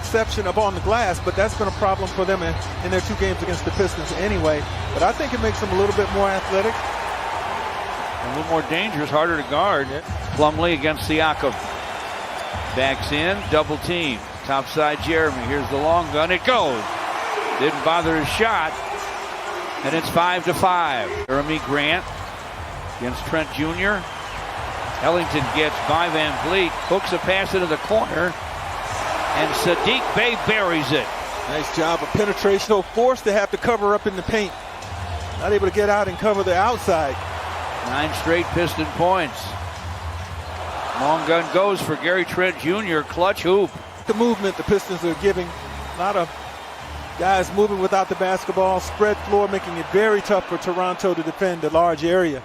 exception up on the glass, but that's been a problem for them in their 2 games against the Pistons anyway. But I think it makes them a little bit more athletic. A little more dangerous, harder to guard. Plumlee against Siakam. Backs in, double team. Top side Jeremy. Here's the long gun. It goes. Didn't bother his shot. And it's 5-5. Jeremy Grant against Trent Jr. Ellington gets by Van Vliet. Hooks a pass into the corner. And Saddiq Bey buries it. Nice job of penetration. So forced to have to cover up in the paint. Not able to get out and cover the outside. 9 straight Piston points. Long gun goes for Gary Trent Jr. Clutch hoop. The movement the Pistons are giving. A lot of guys moving without the basketball. Spread floor, making it very tough for Toronto to defend a large area.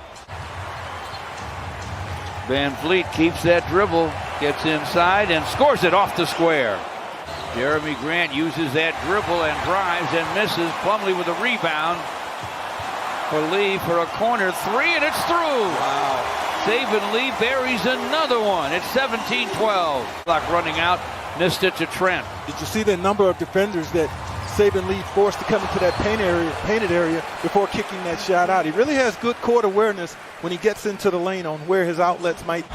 Van Vliet keeps that dribble, gets inside and scores it off the square. Jeremy Grant uses that dribble and drives and misses. Plumlee with a rebound for Lee for a corner 3, and it's through. Wow. Saban Lee buries another one. It's 17-12. Clock running out, missed it to Trent. Did you see the number of defenders that Saban Lee forced to come into that painted area before kicking that shot out? He really has good court awareness when he gets into the lane on where his outlets might.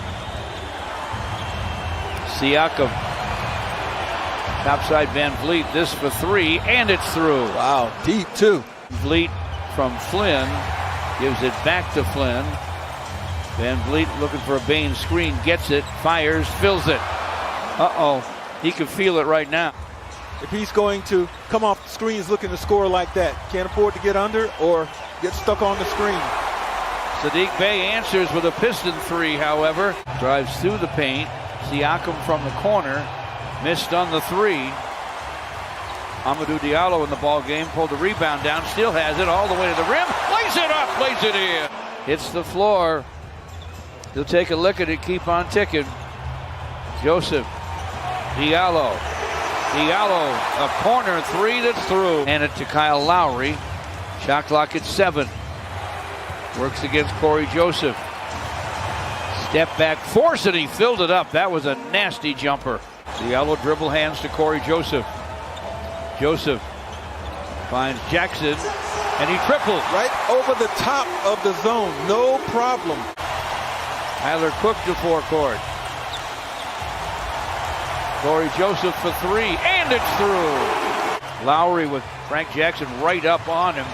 Siakam. Topside Van Vliet, this for 3, and it's through. Wow, deep too. Vliet from Flynn, gives it back to Flynn. Van Vliet looking for a Bain screen, gets it, fires, fills it. Uh-oh, he can feel it right now. If he's going to come off the screens looking to score like that, can't afford to get under or get stuck on the screen. Saddiq Bey answers with a Piston 3, however. Drives through the paint. Siakam from the corner. Missed on the 3. Amadou Diallo in the ball game. Pulled the rebound down. Still has it all the way to the rim. Lays it up. Lays it in. Hits the floor. He'll take a look at it. Keep on ticking. Joseph. Diallo. Diallo. A corner 3 that's through. And it to Kyle Lowry. Shot clock at 7. Works against Corey Joseph. Step back, force it, he filled it up. That was a nasty jumper. Diallo dribble hands to Corey Joseph. Joseph finds Jackson, and he triples. Right over the top of the zone, no problem. Tyler Cook to forecourt. Corey Joseph for 3, and it's through. Lowry with Frank Jackson right up on him.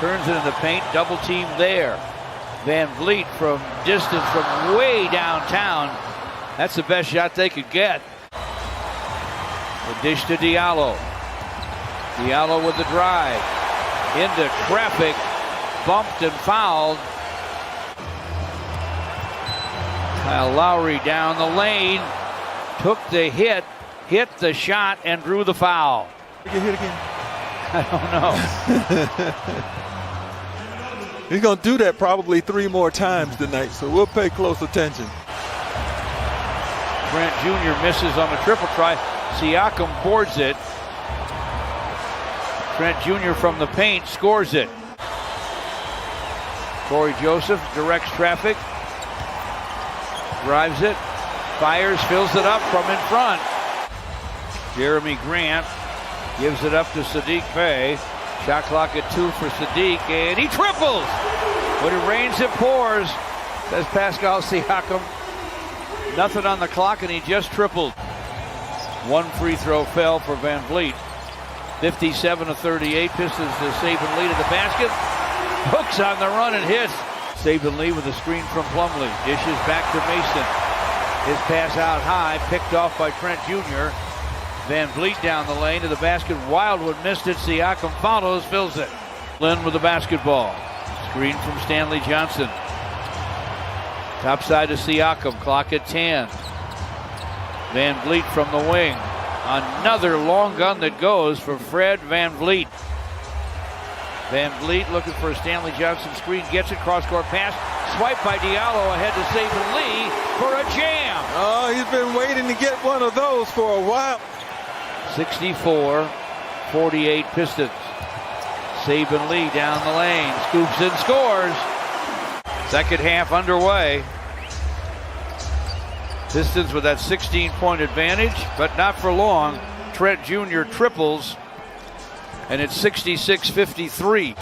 Turns it in the paint, double team there. Van Vliet from distance from way downtown. That's the best shot they could get. The dish to Diallo. Diallo with the drive. Into traffic. Bumped and fouled. Kyle Lowry down the lane. Took the hit the shot, and drew the foul. Get hit again. I don't know. He's going to do that probably 3 more times tonight, so we'll pay close attention. Trent Jr. misses on the triple try. Siakam boards it. Trent Jr. from the paint scores it. Corey Joseph directs traffic. Drives it. Fires, fills it up from in front. Jeremy Grant gives it up to Saddiq Bey. Shot clock at 2 for Saddiq, and he triples. When it rains, it pours, says Pascal Siakam. Nothing on the clock, and he just tripled. 1 free throw fell for Van Vliet. 57-38, Pistons to Saban Lee to the basket. Hooks on the run and hits. Saban Lee with a screen from Plumlee. Dishes back to Mason. His pass out high, picked off by Trent Jr. Van Vliet down the lane to the basket. Wildwood missed it. Siakam follows, fills it. Lynn with the basketball. Screen from Stanley Johnson. Top side to Siakam. Clock at 10. Van Vliet from the wing. Another long gun that goes for Fred Van Vliet. Van Vliet looking for a Stanley Johnson screen. Gets it. Cross-court pass. Swipe by Diallo ahead to Saban Lee for a jam. Oh, he's been waiting to get one of those for a while. 64-48 Pistons. Saban Lee down the lane. Scoops and scores. Second half underway. Pistons with that 16-point advantage, but not for long. Trent Jr. triples, and it's 66-53.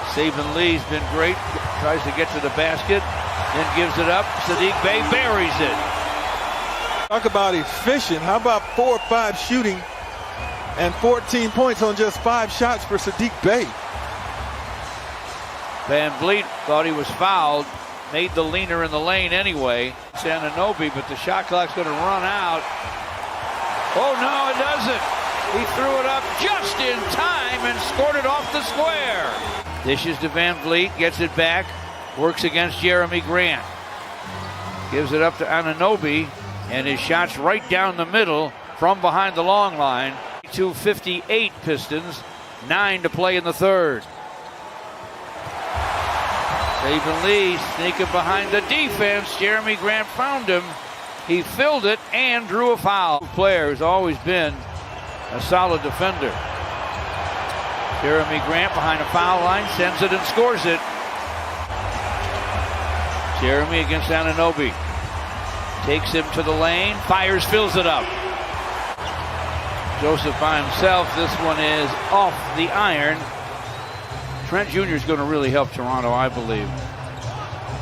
Saban Lee's been great, tries to get to the basket, then gives it up. Saddiq Bey buries it. Talk about efficient. How about 4 or 5 shooting and 14 points on just 5 shots for Saddiq Bey? Van Vliet thought he was fouled, made the leaner in the lane anyway. It's Anunoby, but the shot clock's going to run out. Oh, no, it doesn't. He threw it up just in time and scored it off the square. Dishes to Van Vliet, gets it back, works against Jeremy Grant. Gives it up to Anunoby, and his shot's right down the middle from behind the long line. 2:58 Pistons, 9 to play in the third. Saban Lee sneaking behind the defense. Jeremy Grant found him. He filled it and drew a foul. Player who's always been a solid defender. Jeremy Grant behind a foul line, sends it and scores it. Jeremy against Anunoby. Takes him to the lane, fires, fills it up. Joseph by himself. This one is off the iron. Trent Jr. is going to really help Toronto, I believe.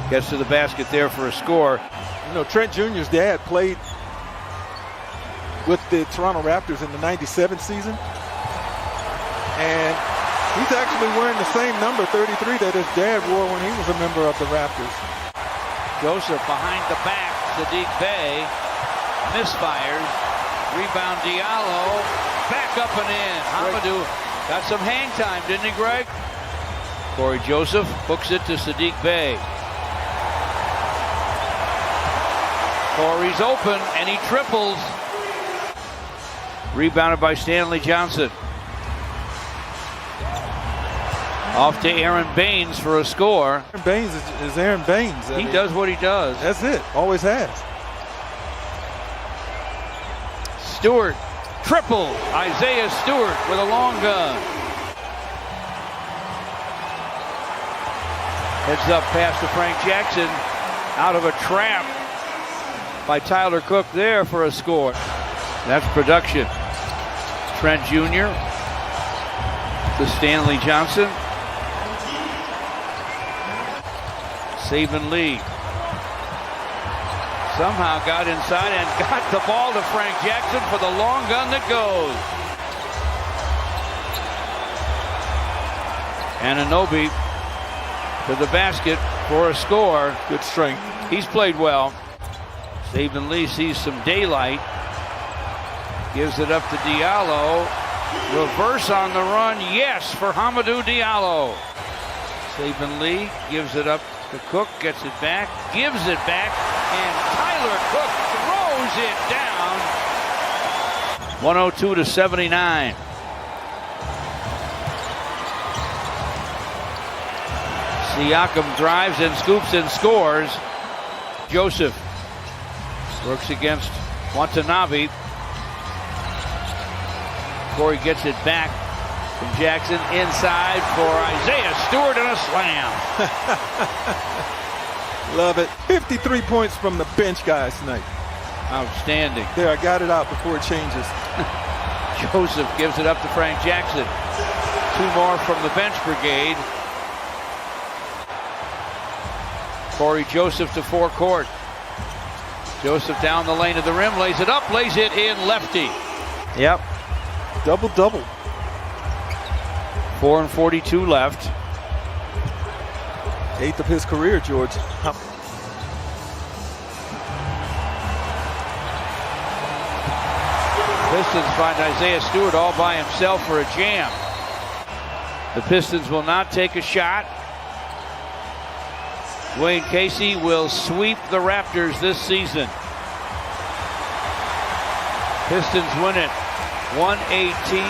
Gets to the basket there for a score. You know, Trent Jr.'s dad played with the Toronto Raptors in the '97 season. And he's actually wearing the same number, 33, that his dad wore when he was a member of the Raptors. Joseph behind the back. Saddiq Bey misfires. Rebound Diallo. Back up and in. Hamidou got some hang time, didn't he, Greg? Corey Joseph hooks it to Saddiq Bey. Corey's open and he triples. Rebounded by Stanley Johnson. Off to Aaron Baines for a score. Aaron Baines is Aaron Baines. He does what he does. That's it. Always has. Stewart, triple. Isaiah Stewart with a long gun. Heads up pass to Frank Jackson. Out of a trap by Tyler Cook there for a score. That's production. Trent Jr. to Stanley Johnson. Saban Lee somehow got inside and got the ball to Frank Jackson for the long gun that goes. Anunoby to the basket for a score. Good strength. He's played well. Saban Lee sees some daylight. Gives it up to Diallo. Reverse on the run, yes, for Hamidou Diallo. Saban Lee gives it up to Cook, gets it back, gives it back, and Tyler Cook throws it down. 102-79. Siakam drives and scoops and scores. Joseph works against Watanabe. Corey gets it back from Jackson inside for Isaiah Stewart and a slam. Love it. 53 points from the bench guys tonight. Outstanding. There, I got it out before it changes. Joseph gives it up to Frank Jackson. 2 more from the bench brigade. Corey Joseph to forecourt. Joseph down the lane of the rim, lays it up, lays it in lefty. Yep. Double-double. 4:42 left. 8th of his career, George. Pistons find Isaiah Stewart all by himself for a jam. The Pistons will not take a shot. Dwayne Casey will sweep the Raptors this season. Pistons win it 118.